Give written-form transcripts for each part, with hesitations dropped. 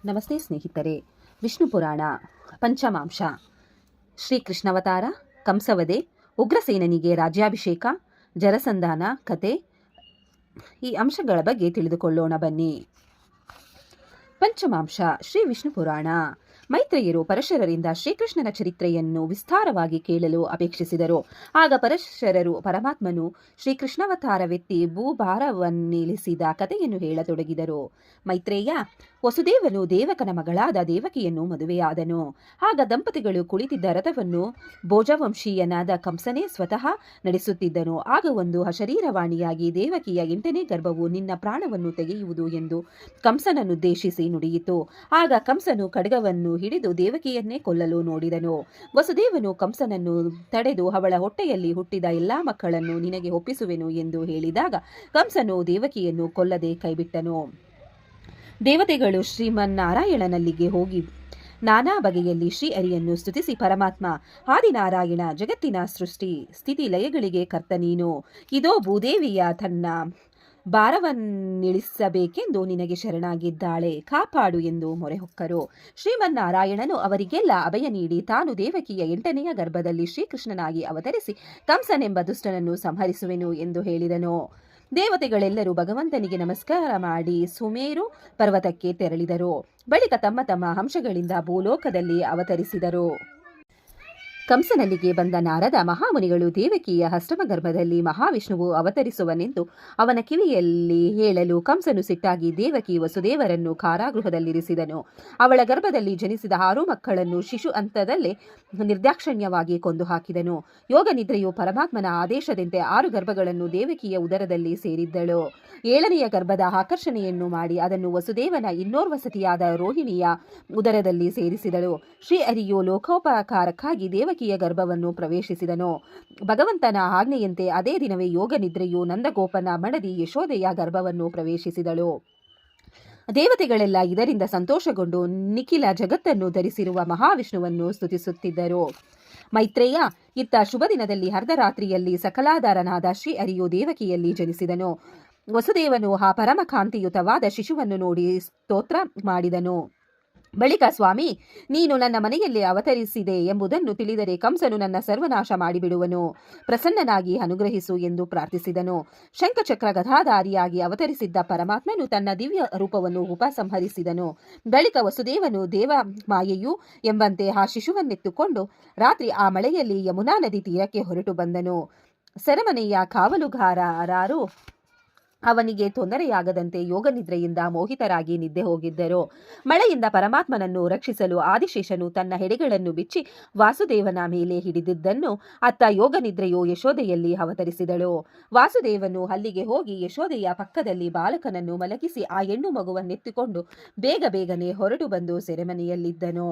ನಮಸ್ತೆ ಸ್ನೇಹಿತರೆ. ವಿಷ್ಣು ಪುರಾಣ ಪಂಚಮಾಂಶ, ಶ್ರೀಕೃಷ್ಣಾವತಾರ, ಕಂಸವಧೆ, ಉಗ್ರಸೇನನಿಗೆ ರಾಜ್ಯಾಭಿಷೇಕ, ಜರಸಂಧಾನ ಕತೆ, ಈ ಅಂಶಗಳ ಬಗ್ಗೆ ತಿಳಿದುಕೊಳ್ಳೋಣ ಬನ್ನಿ. ಪಂಚಮಾಂಶ ಶ್ರೀ ವಿಷ್ಣು ಪುರಾಣ. ಮೈತ್ರೇಯರು ಪರಶರರಿಂದ ಶ್ರೀಕೃಷ್ಣನ ಚರಿತ್ರೆಯನ್ನು ವಿಸ್ತಾರವಾಗಿ ಕೇಳಲು ಅಪೇಕ್ಷಿಸಿದರು. ಆಗ ಪರಶರರು ಪರಮಾತ್ಮನು ಶ್ರೀಕೃಷ್ಣಾವತಾರವೆತ್ತಿ ಭೂಭಾರವನ್ನಿಳಿಸಿದ ಕಥೆಯನ್ನು ಹೇಳತೊಡಗಿದರು. ಮೈತ್ರೇಯ, ವಸುದೇವನು ದೇವಕನ ಮಗಳಾದ ದೇವಕಿಯನ್ನು ಮದುವೆಯಾದನು. ಆಗ ದಂಪತಿಗಳು ಕುಳಿತಿದ್ದ ರಥವನ್ನು ಭೋಜವಂಶೀಯನಾದ ಕಂಸನೇ ಸ್ವತಃ ನಡೆಸುತ್ತಿದ್ದನು. ಆಗ ಒಂದು ಅಶರೀರವಾಣಿಯಾಗಿ ದೇವಕಿಯ 8ನೇ ಗರ್ಭವು ನಿನ್ನ ಪ್ರಾಣವನ್ನು ತೆಗೆಯುವುದು ಎಂದು ಕಂಸನನ್ನುದ್ದೇಶಿಸಿ ನುಡಿಯಿತು. ಆಗ ಕಂಸನು ಖಡ್ಗವನ್ನು ಹಿಡಿದು ದೇವಕಿಯನ್ನೇ ಕೊಲ್ಲಲು ನೋಡಿದನು. ವಸುದೇವನು ಕಂಸನನ್ನು ತಡೆದು ಅವಳ ಹೊಟ್ಟೆಯಲ್ಲಿ ಹುಟ್ಟಿದ ಎಲ್ಲಾ ಮಕ್ಕಳನ್ನು ನಿನಗೆ ಒಪ್ಪಿಸುವೆನು ಎಂದು ಹೇಳಿದಾಗ ಕಂಸನು ದೇವಕಿಯನ್ನು ಕೊಲ್ಲದೆ ಕೈಬಿಟ್ಟನು. ದೇವತೆಗಳು ಶ್ರೀಮನ್ನಾರಾಯಣನಲ್ಲಿಗೆ ಹೋಗಿ ನಾನಾ ಬಗೆಯಲ್ಲಿ ಶ್ರೀಹರಿಯನ್ನು ಸ್ತುತಿಸಿ, ಪರಮಾತ್ಮ ಆದಿನಾರಾಯಣ, ಜಗತ್ತಿನ ಸೃಷ್ಟಿ ಸ್ಥಿತಿ ಲಯಗಳಿಗೆ ಕರ್ತ ನೀನು. ಇದೋ ಭೂದೇವಿಯ ತನ್ನ ಭಾರವನ್ನಿಳಿಸಬೇಕೆಂದು ನಿನಗೆ ಶರಣಾಗಿದ್ದಾಳೆ, ಕಾಪಾಡು ಎಂದು ಮೊರೆಹೊಕ್ಕರು. ಶ್ರೀಮನ್ನಾರಾಯಣನು ಅವರಿಗೆಲ್ಲ ಅಭಯ ನೀಡಿ ತಾನು ದೇವಕಿಯ 8ನೆಯ ಗರ್ಭದಲ್ಲಿ ಶ್ರೀಕೃಷ್ಣನಾಗಿ ಅವತರಿಸಿ ಕಂಸನೆಂಬ ದುಷ್ಟನನ್ನು ಸಂಹರಿಸುವೆನು ಎಂದು ಹೇಳಿದನು. ದೇವತೆಗಳೆಲ್ಲರೂ ಭಗವಂತನಿಗೆ ನಮಸ್ಕಾರ ಮಾಡಿ ಸುಮೇರು ಪರ್ವತಕ್ಕೆ ತೆರಳಿದರು. ಬಳಿಕ ತಮ್ಮ ತಮ್ಮ ಅಂಶಗಳಿಂದ ಭೂಲೋಕದಲ್ಲಿ ಅವತರಿಸಿದರು. ಕಂಸನಲ್ಲಿಗೆ ಬಂದ ನಾರದ ಮಹಾಮುನಿಗಳು ದೇವಕಿಯ ಅಷ್ಟಮ ಗರ್ಭದಲ್ಲಿ ಮಹಾವಿಷ್ಣುವು ಅವತರಿಸುವನೆಂದು ಅವನ ಕಿವಿಯಲ್ಲಿ ಹೇಳಲು ಕಂಸನು ಸಿಟ್ಟಾಗಿ ದೇವಕಿ ವಸುದೇವರನ್ನು ಕಾರಾಗೃಹದಲ್ಲಿರಿಸಿದನು. ಅವಳ ಗರ್ಭದಲ್ಲಿ ಜನಿಸಿದ 6 ಮಕ್ಕಳನ್ನು ಶಿಶು ಹಂತದಲ್ಲೇ ನಿರ್ದಾಕ್ಷಣ್ಯವಾಗಿ ಕೊಂದು ಹಾಕಿದನು. ಯೋಗ ನಿದ್ರೆಯು ಪರಮಾತ್ಮನ ಆದೇಶದಂತೆ 6 ಗರ್ಭಗಳನ್ನು ದೇವಕಿಯ ಉದರದಲ್ಲಿ ಸೇರಿದ್ದಳು. 7ನೆಯ ಗರ್ಭದ ಆಕರ್ಷಣೆಯನ್ನು ಮಾಡಿ ಅದನ್ನು ವಸುದೇವನ ಇನ್ನೋರ್ವ ಸತಿಯಾದ ರೋಹಿಣಿಯ ಉದರದಲ್ಲಿ ಸೇರಿಸಿದಳು. ಶ್ರೀಹರಿಯು ಲೋಕೋಪಕಾರಕ್ಕಾಗಿ ದೇವಕಿಯ ಗರ್ಭವನ್ನು ಪ್ರವೇಶಿಸಿದನು. ಭಗವಂತನ ಆಜ್ಞೆಯಂತೆ ಅದೇ ದಿನವೇ ಯೋಗ ನಿದ್ರೆಯು ನಂದಗೋಪನ ಮಡದಿ ಯಶೋದೆಯ ಗರ್ಭವನ್ನು ಪ್ರವೇಶಿಸಿದಳು. ದೇವತೆಗಳೆಲ್ಲ ಇದರಿಂದ ಸಂತೋಷಗೊಂಡು ನಿಖಿಲ ಜಗತ್ತನ್ನು ಧರಿಸಿರುವ ಮಹಾವಿಷ್ಣುವನ್ನು ಸ್ತುತಿಸುತ್ತಿದ್ದರು. ಮೈತ್ರೇಯ, ಇತ್ತ ಶುಭ ದಿನದಲ್ಲಿ ಅರ್ಧರಾತ್ರಿಯಲ್ಲಿ ಸಕಲಾಧಾರನಾದ ಶ್ರೀಹರಿಯು ದೇವಕಿಯಲ್ಲಿ ಜನಿಸಿದನು. ವಸುದೇವನು ಆ ಪರಮ ಕಾಂತಿಯುತವಾದ ಶಿಶುವನ್ನು ನೋಡಿ ಸ್ತೋತ್ರ ಮಾಡಿದನು. ಬಳಿಕ, ಸ್ವಾಮಿ, ನೀನು ನನ್ನ ಮನೆಯಲ್ಲಿ ಅವತರಿಸಿದೆ ಎಂಬುದನ್ನು ತಿಳಿದರೆ ಕಂಸನು ನನ್ನ ಸರ್ವನಾಶ ಮಾಡಿಬಿಡುವನು, ಪ್ರಸನ್ನನಾಗಿ ಅನುಗ್ರಹಿಸು ಎಂದು ಪ್ರಾರ್ಥಿಸಿದನು. ಶಂಖಚಕ್ರ ಗದಾಧಾರಿಯಾಗಿ ಅವತರಿಸಿದ್ದ ಪರಮಾತ್ಮನು ತನ್ನ ದಿವ್ಯ ರೂಪವನ್ನು ಉಪಸಂಹರಿಸಿದನು. ಬಳಿಕ ವಸುದೇವನು ದೇವ ಮಾಯೆಯು ಎಂಬಂತೆ ಆ ಶಿಶುವನ್ನೆತ್ತುಕೊಂಡು ರಾತ್ರಿ ಆ ಮಳೆಯಲ್ಲಿ ಯಮುನಾ ನದಿ ತೀರಕ್ಕೆ ಹೊರಟು ಬಂದನು. ಸೆರೆಮನೆಯ ಕಾವಲುಗಾರರು ಅವನಿಗೆ ತೊಂದರೆಯಾಗದಂತೆ ಯೋಗ ನಿದ್ರೆಯಿಂದ ಮೋಹಿತರಾಗಿ ನಿದ್ದೆ ಹೋಗಿದ್ದರು. ಮಳೆಯಿಂದ ಪರಮಾತ್ಮನನ್ನು ರಕ್ಷಿಸಲು ಆದಿಶೇಷನು ತನ್ನ ಹೆಡೆಗಳನ್ನು ಬಿಚ್ಚಿ ವಾಸುದೇವನ ಮೇಲೆ ಹಿಡಿದಿದ್ದನ್ನು ಅತ್ತ ಯೋಗ ನಿದ್ರೆಯು ಯಶೋದೆಯಲ್ಲಿ ಅವತರಿಸಿದಳು. ವಾಸುದೇವನು ಅಲ್ಲಿಗೆ ಹೋಗಿ ಯಶೋದೆಯ ಪಕ್ಕದಲ್ಲಿ ಬಾಲಕನನ್ನು ಮಲಗಿಸಿ ಆ ಹೆಣ್ಣು ಮಗುವನ್ನೆತ್ತಿಕೊಂಡು ಬೇಗನೆ ಹೊರಟು ಬಂದು ಸೆರೆಮನೆಯಲ್ಲಿದ್ದನು.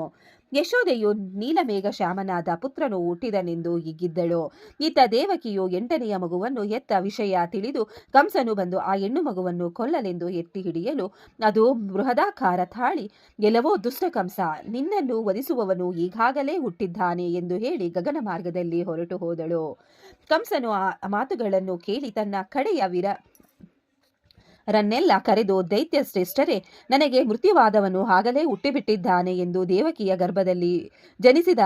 ಯಶೋದೆಯು ನೀಲಮೇಘ ಶ್ಯಾಮನಾದ ಪುತ್ರನು ಹುಟ್ಟಿದನೆಂದು ಹಿಗ್ಗಿದ್ದಳು. ಇತ್ತ ದೇವಕಿಯು 8ನೆಯ ಮಗುವನ್ನು ಎತ್ತ ವಿಷಯ ತಿಳಿದು ಕಂಸನು ಬಂದು ಆ ಹೆಣ್ಣು ಮಗುವನ್ನು ಕೊಲ್ಲಲೆಂದು ಎತ್ತಿ ಹಿಡಿಯಲು ಅದು ಬೃಹದಾಕಾರ ತಾಳಿ, ಎಲ್ಲವೋ ದುಷ್ಟ ಕಂಸ, ನಿನ್ನನ್ನು ವಧಿಸುವವನು ಈಗಾಗಲೇ ಹುಟ್ಟಿದ್ದಾನೆ ಎಂದು ಹೇಳಿ ಗಗನ ಮಾರ್ಗದಲ್ಲಿ ಹೊರಟು ಹೋದಳು. ಕಂಸನು ಆ ಮಾತುಗಳನ್ನು ಕೇಳಿ ತನ್ನ ಕಡೆಯ ರನ್ನೆಲ್ಲ ಕರೆದು, ದೈತ್ಯ ಶ್ರೇಷ್ಠರೇ, ನನಗೆ ಮೃತ್ಯುವಾದವನು ಆಗಲೇ ಹುಟ್ಟಿಬಿಟ್ಟಿದ್ದಾನೆ ಎಂದು ದೇವಕಿಯ ಗರ್ಭದಲ್ಲಿ ಜನಿಸಿದ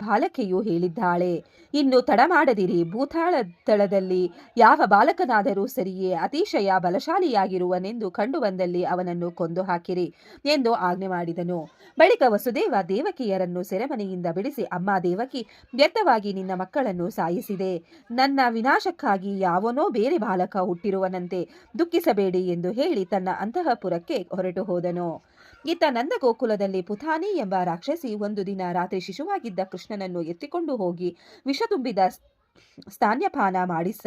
ಬಾಲಕಿಯು ಹೇಳಿದ್ದಾಳೆ. ಇನ್ನು ತಡ ಮಾಡದಿರಿ, ಭೂತಾಳದಲ್ಲಿ ಯಾವ ಬಾಲಕನಾದರೂ ಸರಿಯೇ ಅತಿಶಯ ಬಲಶಾಲಿಯಾಗಿರುವನೆಂದು ಕಂಡು ಬಂದಲ್ಲಿ ಅವನನ್ನು ಕೊಂದು ಹಾಕಿರಿ ಎಂದು ಆಜ್ಞೆ ಮಾಡಿದನು. ಬಳಿಕ ವಸುದೇವ ದೇವಕಿಯರನ್ನು ಸೆರೆಮನೆಯಿಂದ ಬಿಡಿಸಿ, ಅಮ್ಮ ದೇವಕಿ, ವ್ಯರ್ಥವಾಗಿ ನಿನ್ನ ಮಕ್ಕಳನ್ನು ಸಾಯಿಸಿದೆ. ನನ್ನ ವಿನಾಶಕ್ಕಾಗಿ ಯಾವನೋ ಬೇರೆ ಬಾಲಕ ಹುಟ್ಟಿರುವನಂತೆ ದುಃಖಿಸಬೇಡಿ ಎಂದು ಹೇಳಿ ತನ್ನ ಅಂತಃಪುರಕ್ಕೆ ಹೊರಟು ಹೋದನು. ಇತ್ತ ನಂದಗೋಕುಲದಲ್ಲಿ ಪುತಾನಿ ಎಂಬ ರಾಕ್ಷಸಿ ಒಂದು ದಿನ ರಾತ್ರಿ ಶಿಶುವಾಗಿದ್ದ ಕೃಷ್ಣನನ್ನು ಎತ್ತಿಕೊಂಡು ಹೋಗಿ ವಿಷ ತುಂಬಿದ ಸ್ತನ್ಯಪಾನ ಮಾಡಿಸ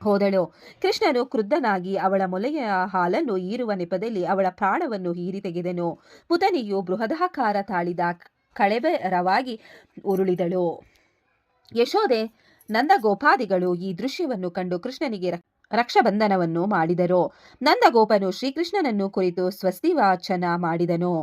ಹೋದಳು. ಕೃಷ್ಣನು ಕ್ರುದ್ಧನಾಗಿ ಅವಳ ಮೊಲೆಯ ಹಾಲನ್ನು ಹೀರುವ ನೆಪದಲ್ಲಿ ಅವಳ ಪ್ರಾಣವನ್ನು ಹೀರಿ ತೆಗೆದನು. ಪುತನಿಯು ಬೃಹದಾಕಾರ ತಾಳಿದ ಕಳೆಬರವಾಗಿ ಉರುಳಿದಳು. ಯಶೋದೆ ನಂದಗೋಪಾದಿಗಳು ಈ ದೃಶ್ಯವನ್ನು ಕಂಡು ಕೃಷ್ಣನಿಗೆ ರಕ್ಷಾಬಂಧನವನ್ನು ಮಾಡಿದರು. ನಂದಗೋಪನು ಶ್ರೀಕೃಷ್ಣನನ್ನು ಕುರಿತು ಸ್ವಸ್ತಿವಾಚನ ಮಾಡಿದನು.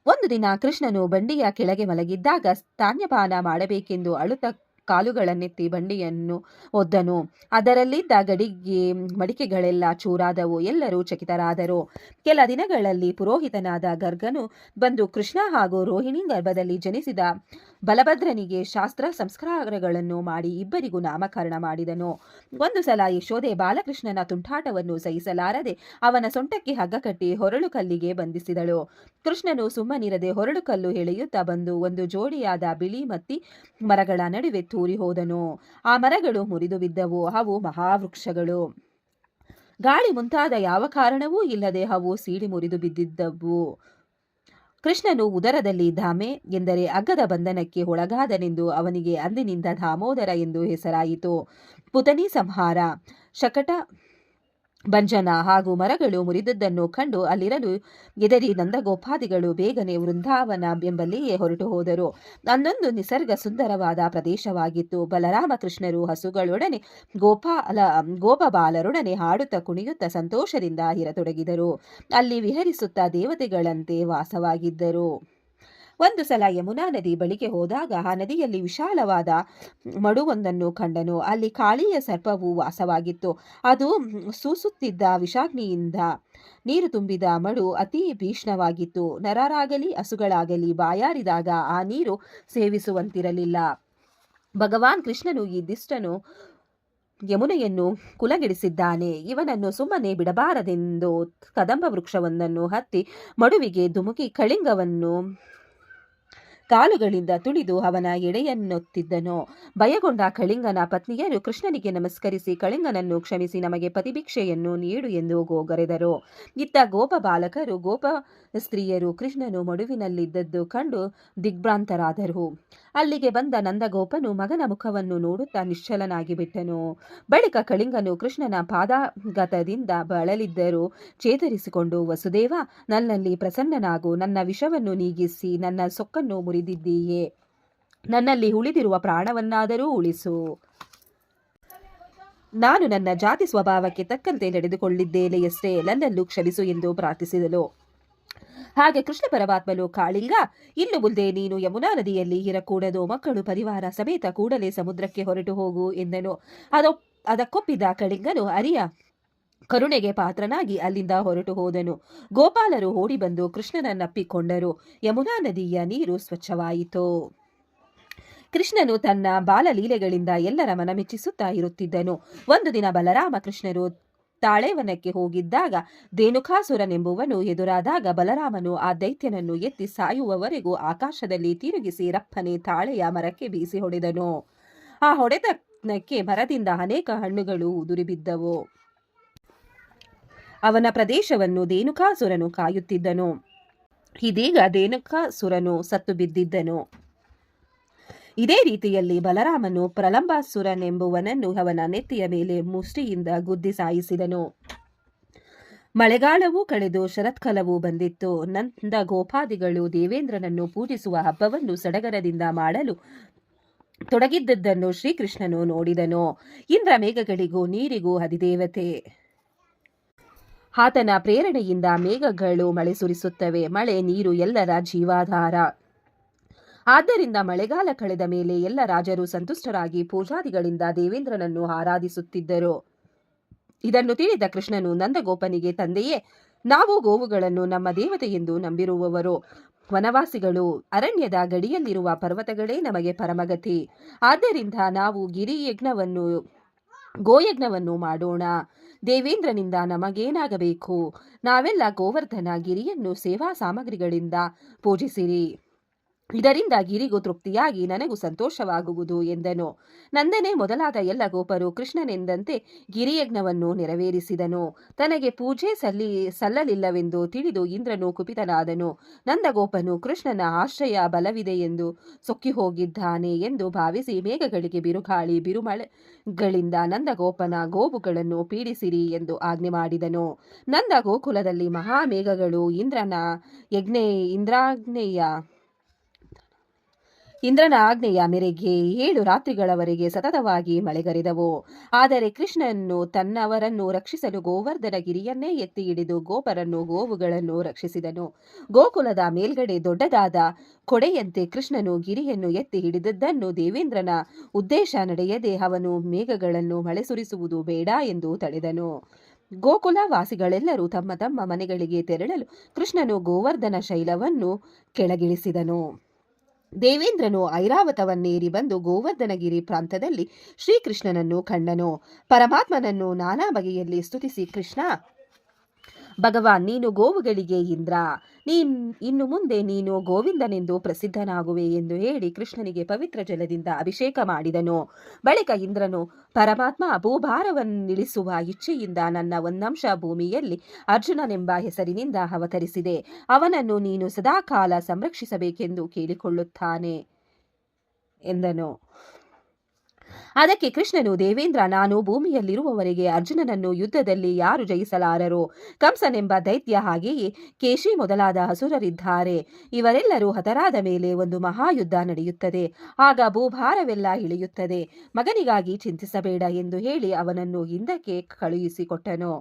ಒಂದು ದಿನ ಕೃಷ್ಣನು ಬಂಡಿಯ ಕೆಳಗೆ ಮಲಗಿದ್ದಾಗ ಸ್ತನ್ಯಪಾನ ಮಾಡಬೇಕೆಂದು ಅಳುತ್ತಾ ಕಾಲುಗಳನ್ನೆತ್ತಿ ಬಂಡಿಯನ್ನು ಒದ್ದನು. ಅದರಲ್ಲಿದ್ದ ಗಡಿಗೆ ಮಡಿಕೆಗಳೆಲ್ಲ ಚೂರಾದವು. ಎಲ್ಲರೂ ಚಕಿತರಾದರು. ಕೆಲ ದಿನಗಳಲ್ಲಿ ಪುರೋಹಿತನಾದ ಗರ್ಗನು ಬಂದು ಕೃಷ್ಣ ಹಾಗೂ ರೋಹಿಣಿ ಗರ್ಭದಲ್ಲಿ ಜನಿಸಿದ ಬಲಭದ್ರನಿಗೆ ಶಾಸ್ತ್ರ ಸಂಸ್ಕಾರಗಳನ್ನು ಮಾಡಿ ಇಬ್ಬರಿಗೂ ನಾಮಕರಣ ಮಾಡಿದನು. ಒಂದು ಸಲ ಯಶೋದೆ ಬಾಲಕೃಷ್ಣನ ತುಂಟಾಟವನ್ನು ಸಹಿಸಲಾರದೆ ಅವನ ಸೊಂಟಕ್ಕೆ ಹಗ್ಗ ಕಟ್ಟಿ ಹೊರಳು ಕಲ್ಲಿಗೆ ಬಂಧಿಸಿದಳು. ಕೃಷ್ಣನು ಸುಮ್ಮನಿರದೆ ಹೊರಳು ಕಲ್ಲು ಎಳೆಯುತ್ತಾ ಬಂದು ಒಂದು ಜೋಡಿಯಾದ ಬಿಳಿ ಮತ್ತಿ ಮರಗಳ ನಡುವೆ ತೂರಿ ಹೋದನು. ಆ ಮರಗಳು ಮುರಿದು ಬಿದ್ದವು. ಅವು ಮಹಾವೃಕ್ಷಗಳು. ಗಾಳಿ ಮುಂತಾದ ಯಾವ ಕಾರಣವೂ ಇಲ್ಲದೆ ಅವು ಸೀಳಿ ಮುರಿದು ಬಿದ್ದಿದ್ದವು. ಕೃಷ್ಣನು ಉದರದಲ್ಲಿ ಧಾಮೆ ಎಂದರೆ ಅಗ್ಗದ ಬಂಧನಕ್ಕೆ ಒಳಗಾದನೆಂದು ಅವನಿಗೆ ಅಂದಿನಿಂದ ದಾಮೋದರ ಎಂದು ಹೆಸರಾಯಿತು. ಪುತನಿ ಸಂಹಾರ, ಶಕಟ ಭಂಜನ ಹಾಗೂ ಮರಗಳು ಮುರಿದದ್ದನ್ನು ಕಂಡು ಅಲ್ಲಿರಲು ಎದರಿ ನಂದಗೋಪಾದಿಗಳು ಬೇಗನೆ ವೃಂದಾವನ ಎಂಬಲ್ಲಿಯೇ ಹೊರಟು ಹೋದರು. ಅನ್ನೊಂದು ನಿಸರ್ಗ ಸುಂದರವಾದ ಪ್ರದೇಶವಾಗಿತ್ತು. ಬಲರಾಮ ಕೃಷ್ಣರು ಹಸುಗಳೊಡನೆ ಗೋಪಬಾಲರೊಡನೆ ಹಾಡುತ್ತಾ ಕುಣಿಯುತ್ತಾ ಸಂತೋಷದಿಂದ ಇರತೊಡಗಿದರು. ಅಲ್ಲಿ ವಿಹರಿಸುತ್ತಾ ದೇವತೆಗಳಂತೆ ವಾಸವಾಗಿದ್ದರು. ಒಂದು ಸಲ ಯಮುನಾ ನದಿ ಬಳಿಗೆ ಹೋದಾಗ ಆ ನದಿಯಲ್ಲಿ ವಿಶಾಲವಾದ ಮಡುವೊಂದನ್ನು ಕಂಡನು. ಅಲ್ಲಿ ಕಾಳಿಯ ಸರ್ಪವು ವಾಸವಾಗಿತ್ತು. ಅದು ಸೂಸುತ್ತಿದ್ದ ವಿಷಾಗ್ನಿಯಿಂದ ನೀರು ತುಂಬಿದ ಮಡು ಅತಿ ಭೀಷಣವಾಗಿತ್ತು. ನರರಾಗಲಿ ಹಸುಗಳಾಗಲಿ ಬಾಯಾರಿದಾಗ ಆ ನೀರು ಸೇವಿಸುವಂತಿರಲಿಲ್ಲ. ಭಗವಾನ್ ಕೃಷ್ಣನು ಈ ದಿಷ್ಟನು ಯಮುನೆಯನ್ನು ಕುಲಗೆಡಿಸಿದ್ದಾನೆ. ಇವನನ್ನು ಸುಮ್ಮನೆ ಬಿಡಬಾರದೆಂದು ಕದಂಬ ವೃಕ್ಷವೊಂದನ್ನು ಹತ್ತಿ ಮಡುವಿಗೆ ಧುಮುಕಿ ಕಳಿಂಗವನ್ನು ಕಾಲುಗಳಿಂದ ತುಳಿದು ಅವನ ಎಡೆಯನ್ನೊತ್ತಿದ್ದನು. ಭಯಗೊಂಡ ಕಳಿಂಗನ ಪತ್ನಿಯರು ಕೃಷ್ಣನಿಗೆ ನಮಸ್ಕರಿಸಿ ಕಳಿಂಗನನ್ನು ಕ್ಷಮಿಸಿ ನಮಗೆ ಪತಿಭಿಕ್ಷೆಯನ್ನು ನೀಡು ಎಂದು ಗೋಗರೆದರು. ಇತ್ತ ಗೋಪ ಬಾಲಕರು ಗೋಪ ಸ್ತ್ರೀಯರು ಕೃಷ್ಣನು ಮಡುವಿನಲ್ಲಿದ್ದದ್ದು ಕಂಡು ದಿಗ್ಭ್ರಾಂತರಾದರು. ಅಲ್ಲಿಗೆ ಬಂದ ನಂದಗೋಪನು ಮಗನ ಮುಖವನ್ನು ನೋಡುತ್ತಾ ನಿಶ್ಚಲನಾಗಿ ಬಿಟ್ಟನು. ಬಳಿಕ ಕಳಿಂಗನು ಕೃಷ್ಣನ ಪಾದಾಘಾತದಿಂದ ಬಳಲಿದ್ದರೂ ಚೇತರಿಸಿಕೊಂಡು, ವಸುದೇವ, ನನ್ನಲ್ಲಿ ಪ್ರಸನ್ನನಾಗು, ನನ್ನ ವಿಷವನ್ನು ನೀಗಿಸಿ ನನ್ನ ಸೊಕ್ಕನ್ನು ಮುರಿದಿದ್ದೀಯೇ, ನನ್ನಲ್ಲಿ ಉಳಿದಿರುವ ಪ್ರಾಣವನ್ನಾದರೂ ಉಳಿಸು. ನಾನು ನನ್ನ ಜಾತಿ ಸ್ವಭಾವಕ್ಕೆ ತಕ್ಕಂತೆ ನಡೆದುಕೊಳ್ಳಿದ್ದೇನೆಯಷ್ಟೇ, ನನ್ನನ್ನು ಕ್ಷಮಿಸು ಎಂದು ಪ್ರಾರ್ಥಿಸಿದಳು. ಹಾಗೆ ಕೃಷ್ಣ ಪರಮಾತ್ಮನು, ಕಾಳಿಂಗ, ಇನ್ನು ಮುಂದೆ ನೀನು ಯಮುನಾ ನದಿಯಲ್ಲಿ ಇರಕೂಡದು. ಮಕ್ಕಳು ಪರಿವಾರ ಸಮೇತ ಕೂಡಲೇ ಸಮುದ್ರಕ್ಕೆ ಹೊರಟು ಹೋಗು ಎಂದನು. ಅದಕ್ಕೊಪ್ಪಿದ ಕಳಿಂಗನು ಅರಿಯ ಕರುಣೆಗೆ ಪಾತ್ರನಾಗಿ ಅಲ್ಲಿಂದ ಹೊರಟು ಹೋದನು. ಗೋಪಾಲರು ಓಡಿ ಬಂದು ಕೃಷ್ಣನನ್ನಪ್ಪಿಕೊಂಡರು. ಯಮುನಾ ನದಿಯ ನೀರು ಸ್ವಚ್ಛವಾಯಿತು. ಕೃಷ್ಣನು ತನ್ನ ಬಾಲಲೀಲೆಗಳಿಂದ ಎಲ್ಲರ ಮನಮೆಚ್ಚಿಸುತ್ತಾ ಇರುತ್ತಿದ್ದನು. ಒಂದು ದಿನ ಬಲರಾಮ ಕೃಷ್ಣರು ತಾಳೇವನಕ್ಕೆ ಹೋಗಿದ್ದಾಗ ಧೇನುಕಾಸುರನೆಂಬುವನು ಎದುರಾದಾಗ ಬಲರಾಮನು ಆ ದೈತ್ಯನನ್ನು ಎತ್ತಿ ಸಾಯುವವರೆಗೂ ಆಕಾಶದಲ್ಲಿ ತಿರುಗಿಸಿ ರಪ್ಪನೆ ತಾಳೆಯ ಮರಕ್ಕೆ ಬೀಸಿ ಹೊಡೆದನು. ಆ ಹೊಡೆತಕ್ಕೆ ಮರದಿಂದ ಅನೇಕ ಹಣ್ಣುಗಳು ಉದುರಿಬಿದ್ದವು. ಅವನ ಪ್ರದೇಶವನ್ನು ಧೇನುಕಾಸುರನು ಕಾಯುತ್ತಿದ್ದನು. ಇದೀಗ ಧೇನುಕಾಸುರನು ಸತ್ತು ಬಿದ್ದಿದ್ದನು. ಇದೇ ರೀತಿಯಲ್ಲಿ ಬಲರಾಮನು ಪ್ರಲಂಬಾಸುರನೆಂಬುವನನ್ನು ಅವನ ನೆತ್ತಿಯ ಮೇಲೆ ಮುಷ್ಟಿಯಿಂದ ಗುದ್ದಿ ಸಾಯಿಸಿದನು. ಮಳೆಗಾಲವೂ ಕಳೆದು ಶರತ್ಕಾಲವೂ ಬಂದಿತ್ತು. ನಂದ ಗೋಪಾದಿಗಳು ದೇವೇಂದ್ರನನ್ನು ಪೂಜಿಸುವ ಹಬ್ಬವನ್ನು ಸಡಗರದಿಂದ ಮಾಡಲು ತೊಡಗಿದ್ದದ್ದನ್ನು ಶ್ರೀಕೃಷ್ಣನು ನೋಡಿದನು. ಇಂದ್ರ ಮೇಘಗಳಿಗೂ ನೀರಿಗೂ ಅಧಿದೇವತೆ. ಆತನ ಪ್ರೇರಣೆಯಿಂದ ಮೇಘಗಳು ಮಳೆ ಸುರಿಸುತ್ತವೆ. ಮಳೆ ನೀರು ಎಲ್ಲರ ಜೀವಾಧಾರ. ಆದ್ದರಿಂದ ಮಳೆಗಾಲ ಕಳೆದ ಮೇಲೆ ಎಲ್ಲ ರಾಜರು ಸಂತುಷ್ಟರಾಗಿ ಪೂಜಾದಿಗಳಿಂದ ದೇವೇಂದ್ರನನ್ನು ಆರಾಧಿಸುತ್ತಿದ್ದರು. ಇದನ್ನು ತಿಳಿದ ಕೃಷ್ಣನು ನಂದಗೋಪನಿಗೆ, ತಂದೆಯೇ, ನಾವು ಗೋವುಗಳನ್ನು ನಮ್ಮ ದೇವತೆ ಎಂದು ನಂಬಿರುವವರು. ವನವಾಸಿಗಳು, ಅರಣ್ಯದ ಗಡಿಯಲ್ಲಿರುವ ಪರ್ವತಗಳೇ ನಮಗೆ ಪರಮಗತಿ. ಆದ್ದರಿಂದ ನಾವು ಗೋಯಜ್ಞವನ್ನು ಮಾಡೋಣ. ದೇವೇಂದ್ರನಿಂದ ನಮಗೇನಾಗಬೇಕು? ನಾವೆಲ್ಲ ಗೋವರ್ಧನ ಗಿರಿಯನ್ನು ಸೇವಾ ಸಾಮಗ್ರಿಗಳಿಂದ ಪೂಜಿಸಿರಿ. ಇದರಿಂದ ಗಿರಿಗೂ ತೃಪ್ತಿಯಾಗಿ ನನಗೂ ಸಂತೋಷವಾಗುವುದು ಎಂದನು. ನಂದನೇ ಮೊದಲಾದ ಎಲ್ಲ ಗೋಪರು ಕೃಷ್ಣನೆಂದಂತೆ ಗಿರಿಯಜ್ಞವನ್ನು ನೆರವೇರಿಸಿದನು. ತನಗೆ ಪೂಜೆ ಸಲ್ಲಲಿಲ್ಲವೆಂದು ತಿಳಿದು ಇಂದ್ರನು ಕುಪಿತನಾದನು. ನಂದಗೋಪನು ಕೃಷ್ಣನ ಆಶ್ರಯ ಬಲವಿದೆ ಎಂದು ಸೊಕ್ಕಿ ಹೋಗಿದ್ದಾನೆ ಎಂದು ಭಾವಿಸಿ ಮೇಘಗಳಿಗೆ ಬಿರುಗಾಳಿ ಬಿರುಮಳೆಗಳಿಂದ ನಂದಗೋಪನ ಗೋವುಗಳನ್ನು ಪೀಡಿಸಿರಿ ಎಂದು ಆಜ್ಞೆ ಮಾಡಿದನು. ನಂದ ಗೋಕುಲದಲ್ಲಿ ಇಂದ್ರನ ಆಜ್ಞೆಯ ಮೇರೆಗೆ 7 ರಾತ್ರಿಗಳವರೆಗೆ ಸತತವಾಗಿ ಮಳೆಗರೆದವು. ಆದರೆ ಕೃಷ್ಣನು ತನ್ನವರನ್ನು ರಕ್ಷಿಸಲು ಗೋವರ್ಧನ ಗಿರಿಯನ್ನೇ ಎತ್ತಿ ಹಿಡಿದು ಗೋಪರನ್ನು ಗೋವುಗಳನ್ನು ರಕ್ಷಿಸಿದನು. ಗೋಕುಲದ ಮೇಲ್ಗಡೆ ದೊಡ್ಡದಾದ ಕೊಡೆಯಂತೆ ಕೃಷ್ಣನು ಗಿರಿಯನ್ನು ಎತ್ತಿ ಹಿಡಿದದ್ದನ್ನು ದೇವೇಂದ್ರನ ಉದ್ದೇಶ ನಡೆಯದೆ ಅವನು ಮೇಘಗಳನ್ನು ಮಳೆ ಸುರಿಸುವುದು ಬೇಡ ಎಂದು ತಡೆದನು. ಗೋಕುಲ ವಾಸಿಗಳೆಲ್ಲರೂ ತಮ್ಮ ತಮ್ಮ ಮನೆಗಳಿಗೆ ತೆರಳಲು ಕೃಷ್ಣನು ಗೋವರ್ಧನ ಶೈಲವನ್ನು ಕೆಳಗಿಳಿಸಿದನು. ದೇವೇಂದ್ರನು ಐರಾವತವನ್ನೇರಿ ಬಂದು ಗೋವರ್ಧನಗಿರಿ ಪ್ರಾಂತದಲ್ಲಿ ಶ್ರೀಕೃಷ್ಣನನ್ನು ಕಂಡನು. ಪರಮಾತ್ಮನನ್ನು ನಾನಾ ಬಗೆಯಲ್ಲಿ ಸ್ತುತಿಸಿ, ಕೃಷ್ಣ ಭಗವಾನ್, ನೀನು ಗೋವುಗಳಿಗೆ ಇಂದ್ರ, ಇನ್ನು ಮುಂದೆ ನೀನು ಗೋವಿಂದನೆಂದು ಪ್ರಸಿದ್ಧನಾಗುವೆ ಎಂದು ಹೇಳಿ ಕೃಷ್ಣನಿಗೆ ಪವಿತ್ರ ಜಲದಿಂದ ಅಭಿಷೇಕ ಮಾಡಿದನು. ಬಳಿಕ ಇಂದ್ರನು, ಪರಮಾತ್ಮ, ಭೂಭಾರವನ್ನಿಳಿಸುವ ಇಚ್ಛೆಯಿಂದ ನನ್ನ ಒಂದಂಶ ಭೂಮಿಯಲ್ಲಿ ಅರ್ಜುನನೆಂಬ ಹೆಸರಿನಿಂದ ಅವತರಿಸಿದೆ. ಅವನನ್ನು ನೀನು ಸದಾಕಾಲ ಸಂರಕ್ಷಿಸಬೇಕೆಂದು ಕೇಳಿಕೊಳ್ಳುತ್ತಾನೆ ಎಂದನು. ಅದಕ್ಕೆ ಕೃಷ್ಣನು, ದೇವೇಂದ್ರ, ನಾನು ಭೂಮಿಯಲ್ಲಿರುವವರೆಗೆ ಅರ್ಜುನನನ್ನು ಯುದ್ಧದಲ್ಲಿ ಯಾರು ಜಯಿಸಲಾರರು? ಕಂಸನೆಂಬ ದೈತ್ಯ, ಹಾಗೆಯೇ ಕೇಶಿ ಮೊದಲಾದ ಅಸುರರಿದ್ದಾರೆ. ಇವರೆಲ್ಲರೂ ಹತರಾದ ಮೇಲೆ ಒಂದು ಮಹಾಯುದ್ಧ ನಡೆಯುತ್ತದೆ. ಆಗ ಭೂಭಾರವೆಲ್ಲ ಇಳಿಯುತ್ತದೆ. ಮಗನಿಗಾಗಿ ಚಿಂತಿಸಬೇಡ ಎಂದು ಹೇಳಿ ಅವನನ್ನು ಹಿಂದಕ್ಕೆ ಕಳುಹಿಸಿಕೊಟ್ಟನು.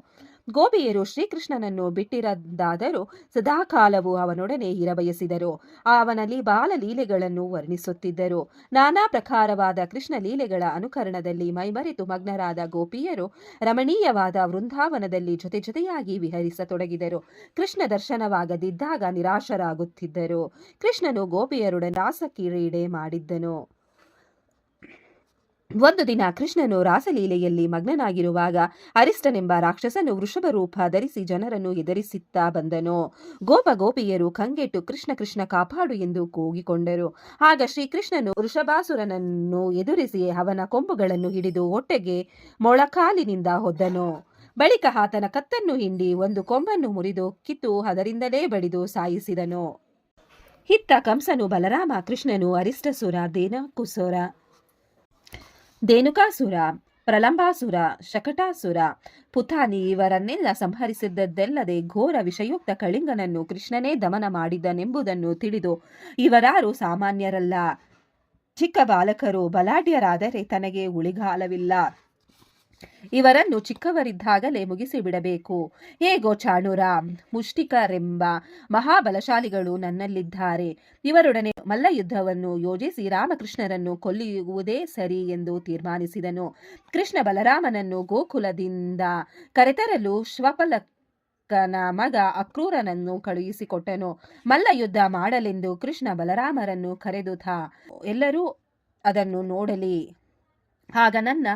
ಗೋಪಿಯರು ಶ್ರೀಕೃಷ್ಣನನ್ನು ಬಿಟ್ಟಿರದಾದರೂ ಸದಾಕಾಲವೂ ಅವನೊಡನೆ ಇರಬಯಸಿದರು. ಅವನಲ್ಲಿ ಬಾಲಲೀಲೆಗಳನ್ನು ವರ್ಣಿಸುತ್ತಿದ್ದರು. ನಾನಾ ಪ್ರಕಾರವಾದ ಕೃಷ್ಣ ಲೀಲೆಗಳ ಅನುಕರಣದಲ್ಲಿ ಮೈಮರೆತು ಮಗ್ನರಾದ ಗೋಪಿಯರು ರಮಣೀಯವಾದ ವೃಂದಾವನದಲ್ಲಿ ಜೊತೆ ಜೊತೆಯಾಗಿ ವಿಹರಿಸತೊಡಗಿದರು. ಕೃಷ್ಣ ದರ್ಶನವಾಗದಿದ್ದಾಗ ನಿರಾಶರಾಗುತ್ತಿದ್ದರು. ಕೃಷ್ಣನು ಗೋಪಿಯರೊಡನೆ ರಾಸಕ್ರೀಡೆ ಮಾಡಿದ್ದನು. ಒಂದು ದಿನ ಕೃಷ್ಣನು ರಾಸಲೀಲೆಯಲ್ಲಿ ಮಗ್ನನಾಗಿರುವಾಗ ಅರಿಷ್ಟನೆಂಬ ರಾಕ್ಷಸನು ವೃಷಭ ರೂಪ ಧರಿಸಿ ಜನರನ್ನು ಎದುರಿಸುತ್ತಾ ಬಂದನು. ಗೋಪಿಯರು ಕಂಗೆಟ್ಟು, ಕೃಷ್ಣ ಕೃಷ್ಣ ಕಾಪಾಡು ಎಂದು ಕೂಗಿಕೊಂಡರು. ಆಗ ಶ್ರೀಕೃಷ್ಣನು ವೃಷಭಾಸುರನನ್ನು ಎದುರಿಸಿ ಅವನ ಕೊಂಬುಗಳನ್ನು ಹಿಡಿದು ಹೊಟ್ಟೆಗೆ ಮೊಳಕಾಲಿನಿಂದ ಹೊದ್ದನು. ಬಳಿಕ ಆತನ ಕತ್ತನ್ನು ಹಿಂಡಿ ಒಂದು ಕೊಂಬನ್ನು ಮುರಿದು ಕಿತ್ತು ಅದರಿಂದಲೇ ಬಡಿದು ಸಾಯಿಸಿದನು. ಇತ್ತ ಕಂಸನು ಬಲರಾಮ, ಕೃಷ್ಣನು ಅರಿಷ್ಟಸುರ, ಧೇನುಕಾಸುರ, ಪ್ರಲಂಬಾಸುರ, ಶಕಟಾಸುರ, ಪುತಾನಿ ಇವರನ್ನೆಲ್ಲ ಸಂಹರಿಸಿದ್ದಲ್ಲದೆ ಘೋರ ವಿಷಯುಕ್ತ ಕಳಿಂಗನನ್ನು ಕೃಷ್ಣನೇ ದಮನ ಮಾಡಿದನೆಂಬುದನ್ನು ತಿಳಿದು, ಇವರಾರು ಸಾಮಾನ್ಯರಲ್ಲ, ಚಿಕ್ಕ ಬಾಲಕರು, ಬಲಾಢ್ಯರಾದರೆ ತನಗೆ ಉಳಿಗಾಲವಿಲ್ಲ. ಇವರನ್ನು ಚಿಕ್ಕವರಿದ್ದಾಗಲೇ ಮುಗಿಸಿಬಿಡಬೇಕು. ಹೇಗೋ ಚಾಣೂರ, ಮುಷ್ಟಿಕರೆಂಬ ಮಹಾಬಲಶಾಲಿಗಳು ನನ್ನಲ್ಲಿದ್ದಾರೆ. ಇವರೊಡನೆ ಮಲ್ಲಯುದ್ಧವನ್ನು ಯೋಜಿಸಿ ರಾಮಕೃಷ್ಣರನ್ನು ಕೊಲ್ಲುವುದೇ ಸರಿ ಎಂದು ತೀರ್ಮಾನಿಸಿದನು. ಕೃಷ್ಣ ಬಲರಾಮನನ್ನು ಗೋಕುಲದಿಂದ ಕರೆತರಲು ಶ್ವಪಲಕನ ಮಗ ಅಕ್ರೂರನನ್ನು ಕಳುಹಿಸಿಕೊಟ್ಟನು. ಮಲ್ಲಯುದ್ಧ ಮಾಡಲೆಂದು ಕೃಷ್ಣ ಬಲರಾಮರನ್ನು ಕರೆದು ಎಲ್ಲರೂ ಅದನ್ನು ನೋಡಲಿ. ಆಗ ನನ್ನ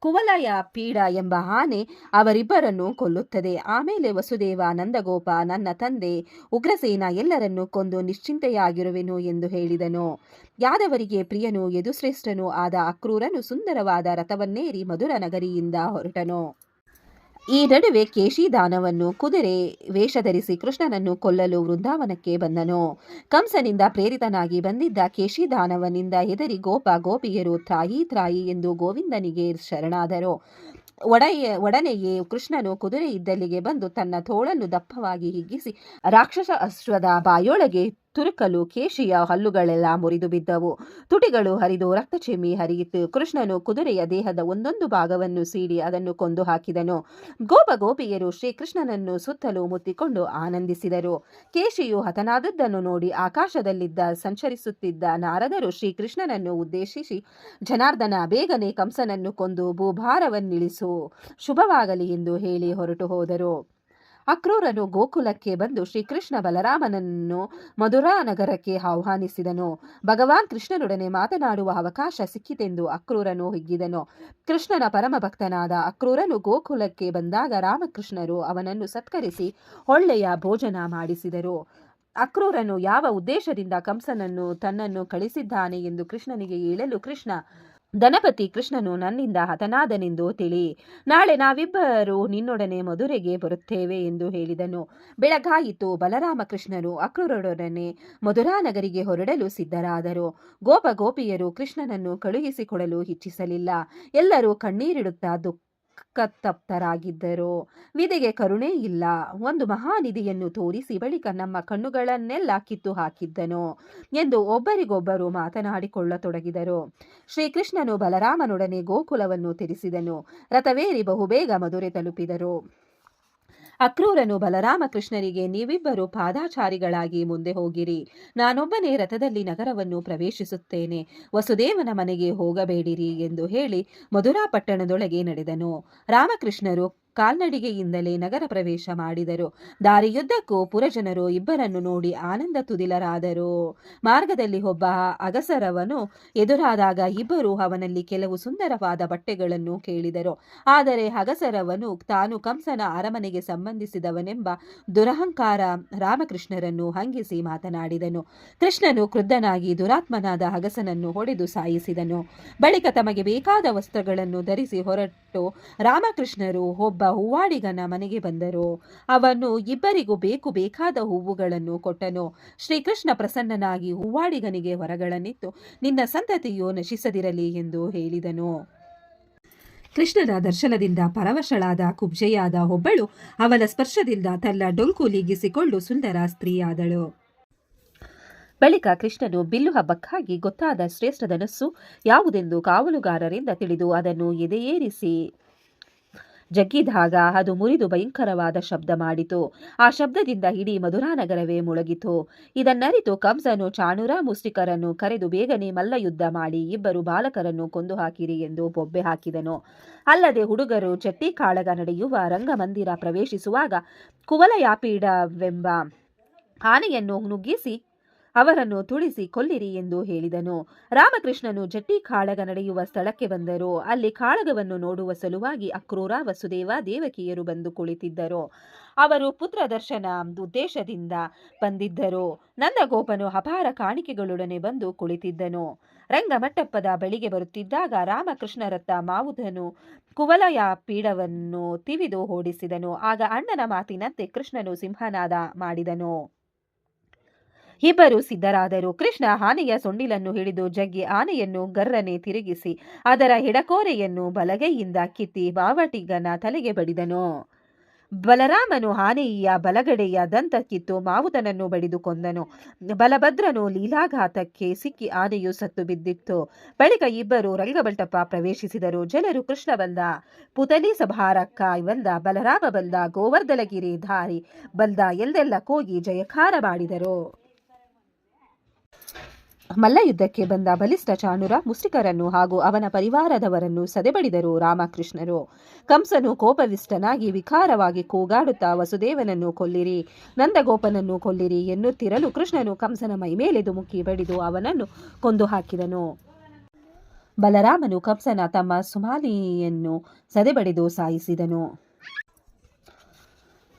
ಕುವಲಯ ಪೀಡ ಎಂಬ ಆನೆ ಅವರಿಬ್ಬರನ್ನು ಕೊಲ್ಲುತ್ತದೆ. ಆಮೇಲೆ ವಸುದೇವ, ನಂದಗೋಪ, ನನ್ನ ತಂದೆ ಉಗ್ರಸೇನ ಎಲ್ಲರನ್ನೂ ಕೊಂದು ನಿಶ್ಚಿಂತೆಯಾಗಿರುವೆನು ಎಂದು ಹೇಳಿದನು. ಯಾದವರಿಗೆ ಪ್ರಿಯನೂ ಯದುಶ್ರೇಷ್ಠನೂ ಆದ ಅಕ್ರೂರನು ಸುಂದರವಾದ ರಥವನ್ನೇರಿ ಮಧುರ ನಗರಿಯಿಂದ ಹೊರಟನು. ಈ ನಡುವೆ ಕೇಶಿದಾನವನ್ನು ಕುದುರೆ ವೇಷಧರಿಸಿ ಕೃಷ್ಣನನ್ನು ಕೊಲ್ಲಲು ವೃಂದಾವನಕ್ಕೆ ಬಂದನು. ಕಂಸನಿಂದ ಪ್ರೇರಿತನಾಗಿ ಬಂದಿದ್ದ ಕೇಶಿದಾನವನಿಂದ ಹೆದರಿ ಗೋಪಿಯರು ತ್ರಾಯಿ ತ್ರಾಯಿ ಎಂದು ಗೋವಿಂದನಿಗೆ ಶರಣಾದರು. ಒಡನೆಯೇ ಕೃಷ್ಣನು ಕುದುರೆ ಇದ್ದಲ್ಲಿಗೆ ಬಂದು ತನ್ನ ತೋಳನ್ನು ದಪ್ಪವಾಗಿ ಹಿಗ್ಗಿಸಿ ರಾಕ್ಷಸ ಅಶ್ವದ ಬಾಯೊಳಗೆ ತುರುಕಲು ಕೇಶಿಯ ಹಲ್ಲುಗಳೆಲ್ಲ ಮುರಿದು ಬಿದ್ದವು. ತುಟಿಗಳು ಹರಿದು ರಕ್ತ ಚಿಮ್ಮಿ ಹರಿಯಿತು. ಕೃಷ್ಣನು ಕುದುರೆಯ ದೇಹದ ಒಂದೊಂದು ಭಾಗವನ್ನು ಸೀಡಿ ಅದನ್ನು ಕೊಂದು ಹಾಕಿದನು. ಗೋಪಿಯರು ಶ್ರೀಕೃಷ್ಣನನ್ನು ಸುತ್ತಲೂ ಮುತ್ತಿಕೊಂಡು ಆನಂದಿಸಿದರು. ಕೇಶಿಯು ಹತನಾದದ್ದನ್ನು ನೋಡಿ ಆಕಾಶದಲ್ಲಿದ್ದ ಸಂಚರಿಸುತ್ತಿದ್ದ ನಾರದರು ಶ್ರೀಕೃಷ್ಣನನ್ನು ಉದ್ದೇಶಿಸಿ, ಜನಾರ್ದನ, ಬೇಗನೆ ಕಂಸನನ್ನು ಕೊಂದು ಭೂಭಾರವನ್ನಿಳಿಸು, ಶುಭವಾಗಲಿ ಎಂದು ಹೇಳಿ ಹೊರಟು ಹೋದರು. ಅಕ್ರೂರನು ಗೋಕುಲಕ್ಕೆ ಬಂದು ಶ್ರೀಕೃಷ್ಣ ಬಲರಾಮನನ್ನು ಮಧುರಾ ನಗರಕ್ಕೆ ಆಹ್ವಾನಿಸಿದನು. ಭಗವಾನ್ ಕೃಷ್ಣನೊಡನೆ ಮಾತನಾಡುವ ಅವಕಾಶ ಸಿಕ್ಕಿತೆಂದು ಅಕ್ರೂರನು ಹಿಗ್ಗಿದನು. ಕೃಷ್ಣನ ಪರಮ ಭಕ್ತನಾದ ಅಕ್ರೂರನು ಗೋಕುಲಕ್ಕೆ ಬಂದಾಗ ರಾಮಕೃಷ್ಣರು ಅವನನ್ನು ಸತ್ಕರಿಸಿ ಒಳ್ಳೆಯ ಭೋಜನ ಮಾಡಿಸಿದರು. ಅಕ್ರೂರನು ಯಾವ ಉದ್ದೇಶದಿಂದ ಕಂಸನನ್ನು ತನ್ನನ್ನು ಕಳಿಸಿದ್ದಾನೆ ಎಂದು ಕೃಷ್ಣನಿಗೆ ಹೇಳಲು, ಕೃಷ್ಣ, ಧನಪತಿ ಕೃಷ್ಣನು ನನ್ನಿಂದ ಹತನಾದನೆಂದು ತಿಳಿ. ನಾಳೆ ನಾವಿಬ್ಬರು ನಿನ್ನೊಡನೆ ಮಧುರೆಗೆ ಬರುತ್ತೇವೆ ಎಂದು ಹೇಳಿದನು. ಬೆಳಗಾಯಿತು. ಬಲರಾಮ ಕೃಷ್ಣರು ಅಕ್ರೂರರೊಡನೆ ಮಧುರಾ ನಗರಿಗೆ ಹೊರಡಲು ಸಿದ್ಧರಾದರು. ಗೋಪಿಯರು ಕೃಷ್ಣನನ್ನು ಕಳುಹಿಸಿಕೊಡಲು ಇಚ್ಛಿಸಲಿಲ್ಲ. ಎಲ್ಲರೂ ಕಣ್ಣೀರಿಡುತ್ತಾ ದುಃಖತಪ್ತರಾಗಿದ್ದರು. ವಿಧಿಗೆ ಕರುಣೆ ಇಲ್ಲ. ಒಂದು ಮಹಾನಿಧಿಯನ್ನು ತೋರಿಸಿ ಬಳಿಕ ನಮ್ಮ ಕಣ್ಣುಗಳನ್ನೆಲ್ಲ ಕಿತ್ತು ಹಾಕಿದ್ದನು ಎಂದು ಒಬ್ಬರಿಗೊಬ್ಬರು ಮಾತನಾಡಿಕೊಳ್ಳತೊಡಗಿದರು. ಶ್ರೀಕೃಷ್ಣನು ಬಲರಾಮನೊಡನೆ ಗೋಕುಲವನ್ನು ತಿರುಗಿಸಿದನು. ರಥವೇರಿ ಬಹುಬೇಗ ಮಧುರೆ ತಲುಪಿದರು. ಅಕ್ರೂರನು ಬಲರಾಮಕೃಷ್ಣರಿಗೆ, ನೀವಿಬ್ಬರು ಪಾದಾಚಾರಿಗಳಾಗಿ ಮುಂದೆ ಹೋಗಿರಿ, ನಾನೊಬ್ಬನೇ ರಥದಲ್ಲಿ ನಗರವನ್ನು ಪ್ರವೇಶಿಸುತ್ತೇನೆ, ವಸುದೇವನ ಮನೆಗೆ ಹೋಗಬೇಡಿರಿ ಎಂದು ಹೇಳಿ ಮಧುರಾ ಪಟ್ಟಣದೊಳಗೆ ನಡೆದನು. ರಾಮಕೃಷ್ಣರು ಕಾಲ್ನಡಿಗೆಯಿಂದಲೇ ನಗರ ಪ್ರವೇಶ ಮಾಡಿದರು. ದಾರಿಯುದ್ದಕ್ಕೂ ಪುರಜನರು ಇಬ್ಬರನ್ನು ನೋಡಿ ಆನಂದ ತುದಿಲರಾದರು. ಮಾರ್ಗದಲ್ಲಿ ಒಬ್ಬ ಅಗಸರವನು ಎದುರಾದಾಗ ಇಬ್ಬರು ಅವನಲ್ಲಿ ಕೆಲವು ಸುಂದರವಾದ ಬಟ್ಟೆಗಳನ್ನು ಕೇಳಿದರು. ಆದರೆ ಅಗಸರವನು ತಾನು ಕಂಸನ ಅರಮನೆಗೆ ಸಂಬಂಧಿಸಿದವನೆಂಬ ದುರಹಂಕಾರ ರಾಮಕೃಷ್ಣರನ್ನು ಹಂಗಿಸಿ ಮಾತನಾಡಿದನು. ಕೃಷ್ಣನು ಕ್ರುದ್ಧನಾಗಿ ದುರಾತ್ಮನಾದ ಅಗಸನನ್ನು ಹೊಡೆದು ಸಾಯಿಸಿದನು. ಬಳಿಕ ತಮಗೆ ಬೇಕಾದ ವಸ್ತ್ರಗಳನ್ನು ಧರಿಸಿ ಹೊರಟು ರಾಮಕೃಷ್ಣರು ಒಬ್ಬ ಹೂವಾಡಿಗನ ಮನೆಗೆ ಬಂದರು. ಅವನು ಇಬ್ಬರಿಗೂ ಬೇಕಾದ ಹೂವುಗಳನ್ನು ಕೊಟ್ಟನು. ಶ್ರೀಕೃಷ್ಣ ಪ್ರಸನ್ನನಾಗಿ ಹೂವಾಡಿಗನಿಗೆ ವರಗಳನ್ನಿತ್ತು, ನಿನ್ನ ಸಂತತಿಯು ನಶಿಸದಿರಲಿ ಎಂದು ಹೇಳಿದನು. ಕೃಷ್ಣನ ದರ್ಶನದಿಂದ ಪರವಶಳಾದ ಕುಬ್ಜೆಯಾದ ಒಬ್ಬಳು ಅವನ ಸ್ಪರ್ಶದಿಂದ ತನ್ನ ಡೊಂಕು ಲೀಗಿಸಿಕೊಂಡು ಸುಂದರ ಸ್ತ್ರೀಯಾದಳು. ಬಳಿಕ ಕೃಷ್ಣನು ಬಿಲ್ಲು ಹಬ್ಬಕ್ಕಾಗಿ ಗೊತ್ತಾದ ಶ್ರೇಷ್ಠ ಧನಸ್ಸು ಯಾವುದೆಂದು ಕಾವಲುಗಾರರಿಂದ ತಿಳಿದು ಅದನ್ನು ಎದೆಯೇರಿಸಿ ಜಗ್ಗಿದಾಗ ಅದು ಮುರಿದು ಭಯಂಕರವಾದ ಶಬ್ದ ಮಾಡಿತು. ಆ ಶಬ್ದದಿಂದ ಇಡೀ ಮಧುರಾನಗರವೇ ಮುಳುಗಿತು. ಇದನ್ನರಿತು ಕಂಸನು ಚಾಣೂರ ಮುಷ್ಟಿಕರನ್ನು ಕರೆದು ಬೇಗನೆ ಮಲ್ಲಯುದ್ಧ ಮಾಡಿ ಇಬ್ಬರು ಬಾಲಕರನ್ನು ಕೊಂದು ಹಾಕಿರಿ ಎಂದು ಬೊಬ್ಬೆ ಹಾಕಿದನು. ಅಲ್ಲದೆ ಹುಡುಗರು ಚಟ್ಟಿ ಕಾಳಗ ನಡೆಯುವ ರಂಗಮಂದಿರ ಪ್ರವೇಶಿಸುವಾಗ ಕುವಲಯಾಪೀಡವೆಂಬ ಆನೆಯನ್ನು ನುಗ್ಗಿಸಿ ಅವರನ್ನು ತುಳಿಸಿ ಕೊಲ್ಲಿರಿ ಎಂದು ಹೇಳಿದನು. ರಾಮಕೃಷ್ಣನು ಜಟ್ಟಿ ಕಾಳಗ ನಡೆಯುವ ಸ್ಥಳಕ್ಕೆ ಬಂದರು. ಅಲ್ಲಿ ಕಾಳಗವನ್ನು ನೋಡುವ ಸಲುವಾಗಿ ಅಕ್ರೂರ, ವಸುದೇವ, ದೇವಕಿಯರು ಬಂದು ಕುಳಿತಿದ್ದರು. ಅವರು ಪುತ್ರ ದರ್ಶನ ಉದ್ದೇಶದಿಂದ ಬಂದಿದ್ದರು. ನಂದಗೋಪನು ಅಪಾರ ಕಾಣಿಕೆಗಳೊಡನೆ ಬಂದು ಕುಳಿತಿದ್ದನು. ರಂಗಮಂಟಪದ ಬಳಿಗೆ ಬರುತ್ತಿದ್ದಾಗ ರಾಮಕೃಷ್ಣರತ್ತ ಮಾವುದನು ಕುವಲಯ ಪೀಡವನ್ನು ತಿವಿದು ಓಡಿಸಿದನು. ಆಗ ಅಣ್ಣನ ಮಾತಿನಂತೆ ಕೃಷ್ಣನು ಸಿಂಹನಾದ ಮಾಡಿದನು. ಇಬ್ಬರು ಸಿದ್ಧರಾದರು. ಕೃಷ್ಣ ಆನೆಯ ಸೊಂಡಿಲನ್ನು ಹಿಡಿದು ಜಗ್ಗಿ ಆನೆಯನ್ನು ಗರ್ರನೆ ತಿರುಗಿಸಿ ಅದರ ಎಡಕೋರೆಯನ್ನು ಬಲಗೈಯಿಂದ ಕಿತ್ತಿ ಮಾವಟಿಗನ ತಲೆಗೆ ಬಡಿದನು. ಬಲರಾಮನು ಆನೆಯ ಬಲಗಡೆಯ ದಂತ ಕಿತ್ತು ಮಾವುತನನ್ನು ಬಡಿದು ಕೊಂದನು. ಬಲಭದ್ರನು ಲೀಲಾಘಾತಕ್ಕೆ ಸಿಕ್ಕಿ ಆನೆಯು ಸತ್ತು ಬಿದ್ದಿತ್ತು. ಬಳಿಕ ಇಬ್ಬರು ರಂಗಮಂಟಪ ಪ್ರವೇಶಿಸಿದರು. ಜನರು ಕೃಷ್ಣ ಬಂದ, ಪುತಲಿ ಸಭಾರಕ್ಕ ಬಂದ, ಬಲರಾಮ ಬಂದ, ಗೋವರ್ಧನಗಿರಿ ಧಾರಿ ಬಂದ ಎಂದೆಲ್ಲ ಕೂಗಿ ಜಯಕಾರ ಮಾಡಿದರು. ಮಲ್ಲಯುದ್ಧಕ್ಕೆ ಬಂದ ಬಲಿಷ್ಠ ಚಾಣೂರ ಮುಷ್ಟಿಕರನ್ನು ಹಾಗೂ ಅವನ ಪರಿವಾರದವರನ್ನು ಸದೆಬಡಿದರು ರಾಮಕೃಷ್ಣರು. ಕಂಸನು ಕೋಪವಿಷ್ಟನಾಗಿ ವಿಕಾರವಾಗಿ ಕೂಗಾಡುತ್ತಾ ವಸುದೇವನನ್ನು ಕೊಲ್ಲಿರಿ, ನಂದಗೋಪನನ್ನು ಕೊಲ್ಲಿರಿ ಎನ್ನುತ್ತಿರಲು ಕೃಷ್ಣನು ಕಂಸನ ಮೈಮೇಲೆ ಧುಮುಕಿ ಬಡಿದು ಅವನನ್ನು ಕೊಂದು ಹಾಕಿದನು. ಬಲರಾಮನು ಕಂಸನ ತಮ್ಮ ಸುಮಾಲಿಯನ್ನು ಸದೆಬಡಿದು ಸಾಯಿಸಿದನು.